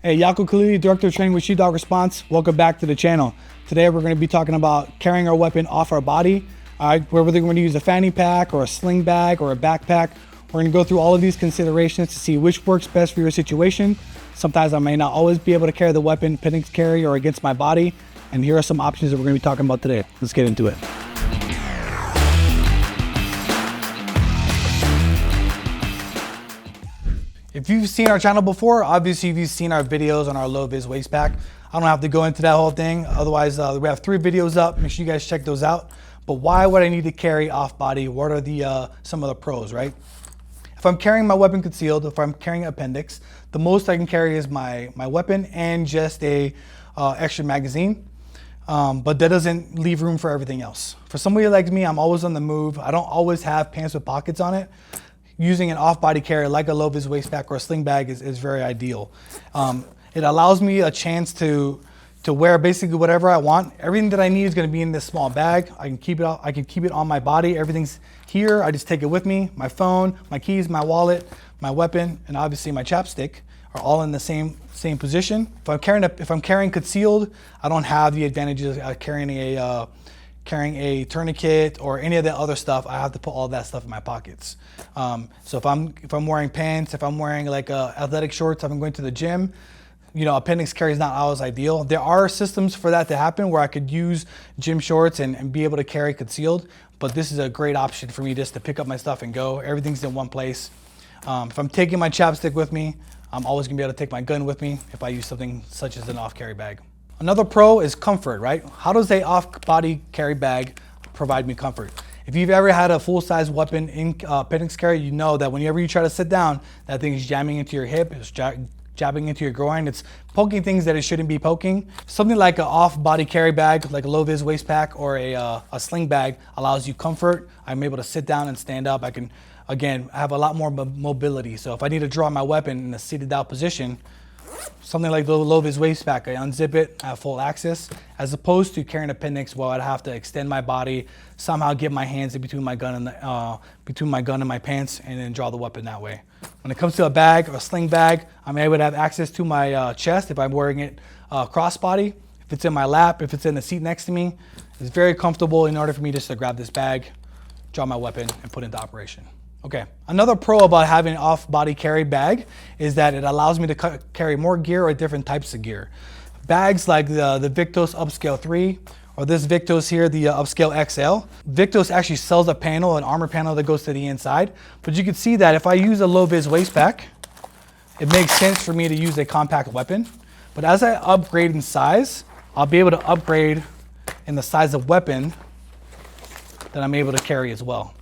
Hey, Yaku Khalili, Director of Training with Sheepdog Response. Welcome back to the channel. Today we're going to be talking about carrying our weapon off our body. All right, whether we're going to use a fanny pack or a sling bag or a backpack. We're going to go through all of these considerations to see which works best for your situation. Sometimes I may not always be able to carry the weapon Pennix carry or against my body. And here are some options that we're going to be talking about today. Let's get into it. If you've seen our channel before, obviously you've seen our videos on our low vis waist pack. I don't have to go into that whole thing. Otherwise, we have 3 videos up. Make sure you guys check those out. But why would I need to carry off body? What are the some of the pros, right? If I'm carrying my weapon concealed, if I'm carrying an appendix, the most I can carry is my weapon and just a extra magazine. But that doesn't leave room for everything else. For somebody like me, I'm always on the move. I don't always have pants with pockets on it. Using an off-body carrier like a low-vis waist pack or a sling bag is very ideal. It allows me a chance to wear basically whatever I want. Everything that I need is going to be in this small bag. I can keep it on my body. Everything's here. I just take it with me. My phone, my keys, my wallet, my weapon, and obviously my chapstick are all in the same position. If I'm carrying concealed, I don't have the advantages of carrying a tourniquet or any of that other stuff. I have to put all that stuff in my pockets. So if I'm wearing pants, if I'm wearing like athletic shorts, if I'm going to the gym, you know, appendix carry is not always ideal. There are systems for that to happen where I could use gym shorts and be able to carry concealed, but this is a great option for me just to pick up my stuff and go. Everything's in one place. If I'm taking my chapstick with me, I'm always gonna be able to take my gun with me if I use something such as an off-carry bag. Another pro is comfort, right? How does a off-body carry bag provide me comfort? If you've ever had a full-size weapon in appendix carry, you know that whenever you try to sit down, that thing is jamming into your hip, it's jabbing into your groin, it's poking things that it shouldn't be poking. Something like an off-body carry bag, like a low-vis waist pack or a sling bag, allows you comfort. I'm able to sit down and stand up. I can, again, have a lot more mobility. So if I need to draw my weapon in a seated out position, something like the low-vis waist pack, I unzip it, I have full access, as opposed to carrying appendix where I'd have to extend my body, somehow get my hands in between my gun and my pants, and then draw the weapon that way. When it comes to a bag or a sling bag, I'm able to have access to my chest if I'm wearing it crossbody. If it's in my lap, if it's in the seat next to me, it's very comfortable in order for me just to grab this bag, draw my weapon, and put it into operation. Okay, another pro about having an off-body carry bag is that it allows me to carry more gear or different types of gear. Bags like the Viktos Upscale 3 or this Viktos here, the Upscale XL. Viktos actually sells a panel, an armor panel that goes to the inside, but you can see that if I use a low-vis waist pack, it makes sense for me to use a compact weapon. But as I upgrade in size, I'll be able to upgrade in the size of weapon that I'm able to carry as well.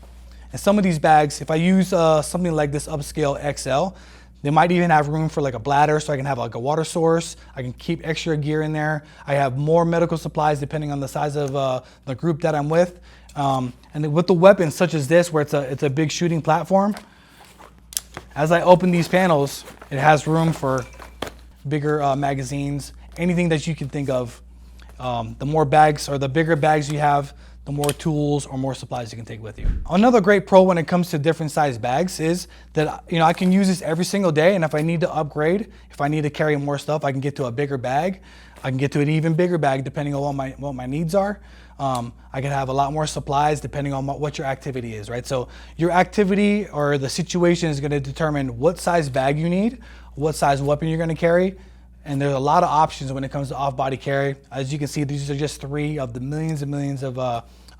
And some of these bags, if I use something like this Upscale XL, they might even have room for like a bladder, so I can have like a water source. I can keep extra gear in there. I have more medical supplies depending on the size of the group that I'm with. And with the weapons such as this, where it's a big shooting platform, as I open these panels, it has room for bigger magazines, anything that you can think of. The more bags or the bigger bags you have, the more tools or more supplies you can take with you. Another great pro when it comes to different size bags is that, you know, I can use this every single day, and if I need to upgrade, if I need to carry more stuff, I can get to a bigger bag. I can get to an even bigger bag depending on what my needs are. I can have a lot more supplies depending on what your activity is, right? So your activity or the situation is gonna determine what size bag you need, what size weapon you're gonna carry. And there's a lot of options when it comes to off-body carry. As you can see, these are just 3 of the millions and millions of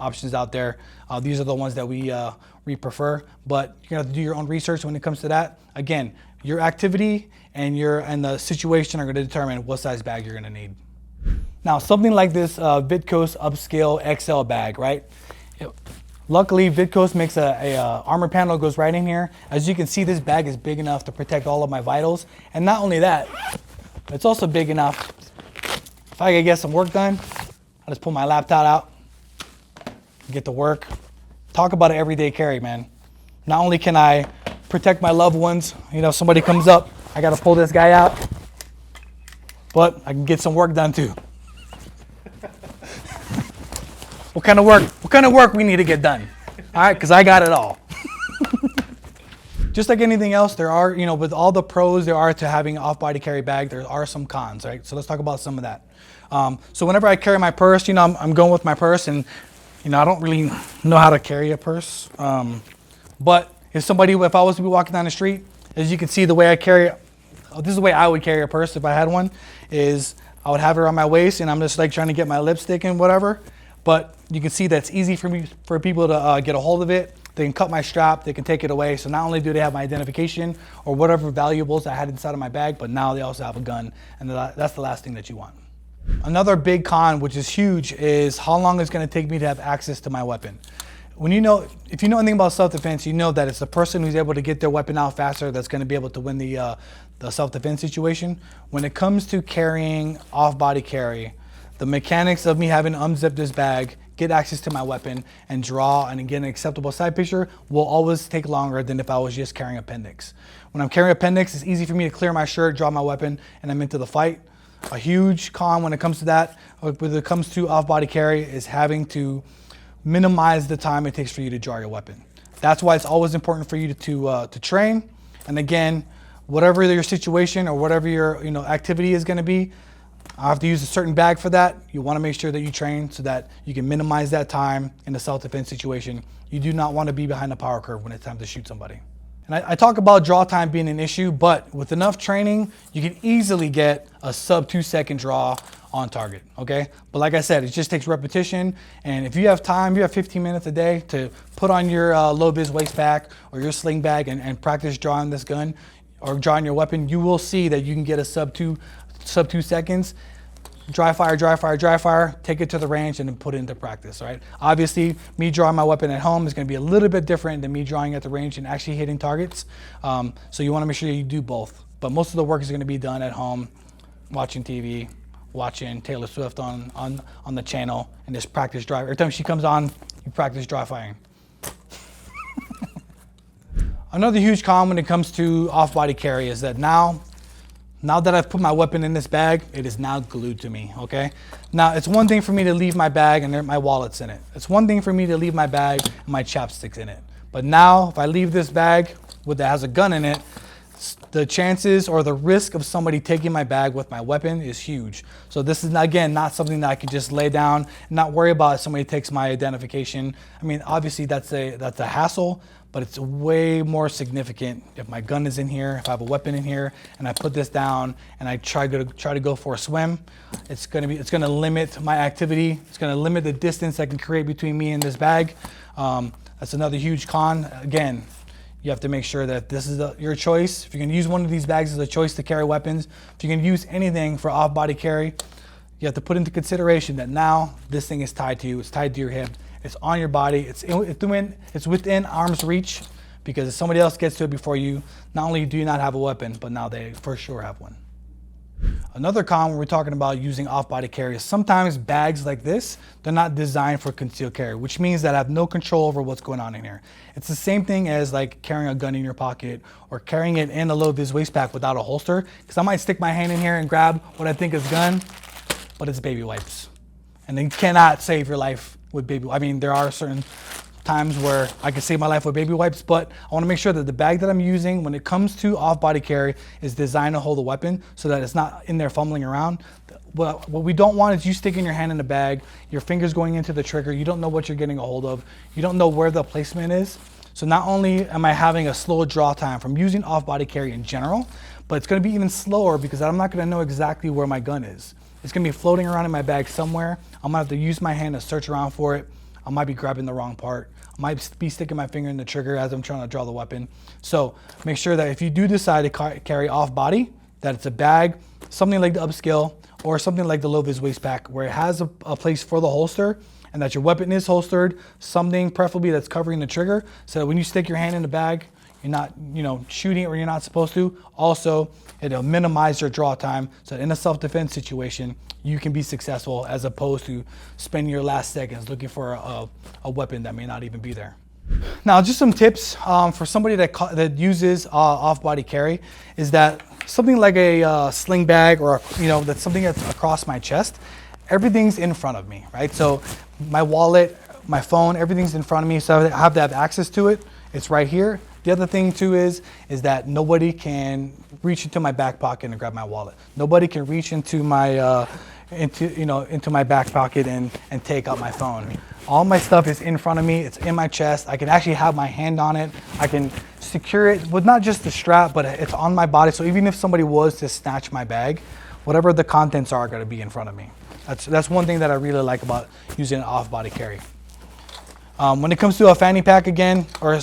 options out there. These are the ones that we prefer, but you're gonna have to do your own research when it comes to that. Again, your activity and the situation are gonna determine what size bag you're gonna need. Now, something like this Viktos Upscale XL bag, right? Luckily, Viktos makes a armor panel that goes right in here. As you can see, this bag is big enough to protect all of my vitals. And not only that, it's also big enough, if I could get some work done, I just pull my laptop out, get to work. Talk about an everyday carry, man. Not only can I protect my loved ones, you know, somebody comes up, I gotta pull this guy out, but I can get some work done too. What kind of work we need to get done? All right, because I got it all. just like anything else, there are, with all the pros there are to having an off-body carry bag, there are some cons, right? So let's talk about some of that. So whenever I carry my purse, I'm going with my purse, and I don't really know how to carry a purse. But if I was to be walking down the street, as you can see, the way I carry, this is the way I would carry a purse if I had one, is I would have it around my waist, and I'm just like trying to get my lipstick and whatever. But you can see that's easy for people to get a hold of it. They can cut my strap, they can take it away. So not only do they have my identification or whatever valuables I had inside of my bag, but now they also have a gun, and that's the last thing that you want. Another big con, which is huge, is how long it's gonna take me to have access to my weapon. If you know anything about self-defense, you know that it's the person who's able to get their weapon out faster that's gonna be able to win the self-defense situation. When it comes to carrying off-body carry, the mechanics of me having to unzip this bag, get access to my weapon, and draw and get an acceptable side picture will always take longer than if I was just carrying appendix. When I'm carrying appendix, it's easy for me to clear my shirt, draw my weapon, and I'm into the fight. A huge con when it comes to that, when it comes to off-body carry, is having to minimize the time it takes for you to draw your weapon. That's why it's always important for you to train. And again, whatever your situation or whatever your activity is going to be, I have to use a certain bag for that. You want to make sure that you train so that you can minimize that time in a self-defense situation. You do not want to be behind the power curve when it's time to shoot somebody. And I talk about draw time being an issue, but with enough training, you can easily get a sub 2-second draw on target, okay? But like I said, it just takes repetition. And if you have time, you have 15 minutes a day to put on your low vis waist pack or your sling bag and practice drawing this gun or drawing your weapon, you will see that you can get a sub two seconds. Dry fire, take it to the range and then put it into practice, right? Obviously, me drawing my weapon at home is gonna be a little bit different than me drawing at the range and actually hitting targets. So you wanna make sure you do both. But most of the work is gonna be done at home, watching TV, watching Taylor Swift on the channel, and just practice dry. Every time she comes on, you practice dry firing. Another huge con when it comes to off-body carry is that now that I've put my weapon in this bag, it is now glued to me, okay? Now, it's one thing for me to leave my bag and my wallet's in it. It's one thing for me to leave my bag and my chapstick's in it. But now, if I leave this bag that has a gun in it, the chances or the risk of somebody taking my bag with my weapon is huge. So this is, again, not something that I can just lay down and not worry about if somebody takes my identification. I mean, obviously that's a hassle, but it's way more significant if my gun is in here, if I have a weapon in here, and I put this down and I try to go for a swim. It's gonna limit my activity. It's gonna limit the distance I can create between me and this bag. That's another huge con. Again, you have to make sure that this is your choice. If you're gonna use one of these bags as a choice to carry weapons, if you're gonna use anything for off-body carry, you have to put into consideration that now this thing is tied to you, it's tied to your hip, it's on your body, it's within arm's reach, because if somebody else gets to it before you, not only do you not have a weapon, but now they for sure have one. Another con when we're talking about using off-body carry is sometimes bags like this, they're not designed for concealed carry, which means that I have no control over what's going on in here. It's the same thing as like carrying a gun in your pocket or carrying it in a low vis waist pack without a holster, because I might stick my hand in here and grab what I think is a gun, but it's baby wipes. And you cannot save your life with baby wipes. I mean, there are certain times where I can save my life with baby wipes, but I want to make sure that the bag that I'm using when it comes to off-body carry is designed to hold a weapon so that it's not in there fumbling around. What we don't want is you sticking your hand in the bag, your fingers going into the trigger, you don't know what you're getting a hold of, you don't know where the placement is. So not only am I having a slow draw time from using off-body carry in general, but it's going to be even slower because I'm not going to know exactly where my gun is. It's going to be floating around in my bag somewhere. I'm going to have to use my hand to search around for it. I might be grabbing the wrong part. I might be sticking my finger in the trigger as I'm trying to draw the weapon. So make sure that if you do decide to carry off body, that it's a bag, something like the Upscale or something like the low vis waist pack where it has a place for the holster and that your weapon is holstered, something preferably that's covering the trigger so that when you stick your hand in the bag, you're not shooting it where you're not supposed to. Also, it'll minimize your draw time so that in a self-defense situation, you can be successful as opposed to spending your last seconds looking for a weapon that may not even be there. Now, just some tips for somebody that uses off-body carry is that something like a sling bag or that's something that's across my chest, everything's in front of me, right? So my wallet, my phone, everything's in front of me, so I have to have access to it. It's right here. The other thing too is that nobody can reach into my back pocket and grab my wallet. Nobody can reach into my into my back pocket and take out my phone. All my stuff is in front of me. It's in my chest. I can actually have my hand on it. I can secure it with not just the strap, but it's on my body. So even if somebody was to snatch my bag, whatever the contents are going to be in front of me. That's one thing that I really like about using an off-body carry. When it comes to a fanny pack again, or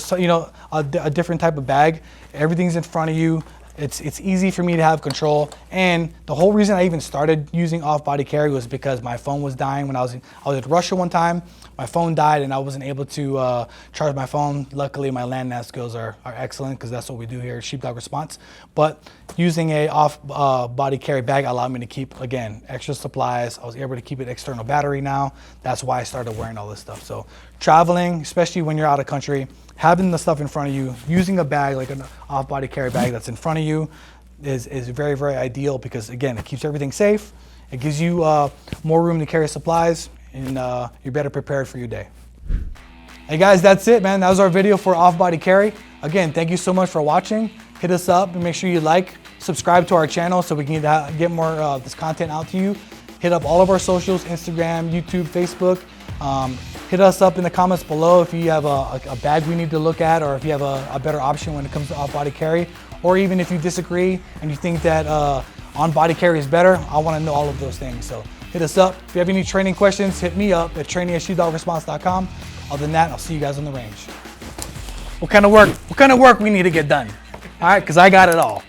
a different type of bag, everything's in front of you. It's easy for me to have control, and the whole reason I even started using off-body carry was because my phone was dying. When I was at Russia one time, my phone died and I wasn't able to charge my phone. Luckily, my land nav skills are excellent, because that's what we do here at Sheepdog Response. But using a off-body carry bag allowed me to keep, again, extra supplies. I was able to keep an external battery now. That's why I started wearing all this stuff. So traveling, especially when you're out of country, having the stuff in front of you, using a bag like an off-body carry bag that's in front of you is very, very ideal, because again, it keeps everything safe. It gives you more room to carry supplies, and you're better prepared for your day. Hey guys, that's it, man. That was our video for off-body carry. Again, thank you so much for watching. Hit us up and make sure you like, subscribe to our channel so we can get more of this content out to you. Hit up all of our socials, Instagram, YouTube, Facebook. Hit us up in the comments below if you have a bag we need to look at, or if you have a better option when it comes to off-body carry, or even if you disagree and you think that on-body carry is better. I want to know all of those things. So hit us up. If you have any training questions, hit me up at training@sheepdogresponse.com. Other than that, I'll see you guys on the range. What kind of work we need to get done? All right, because I got it all.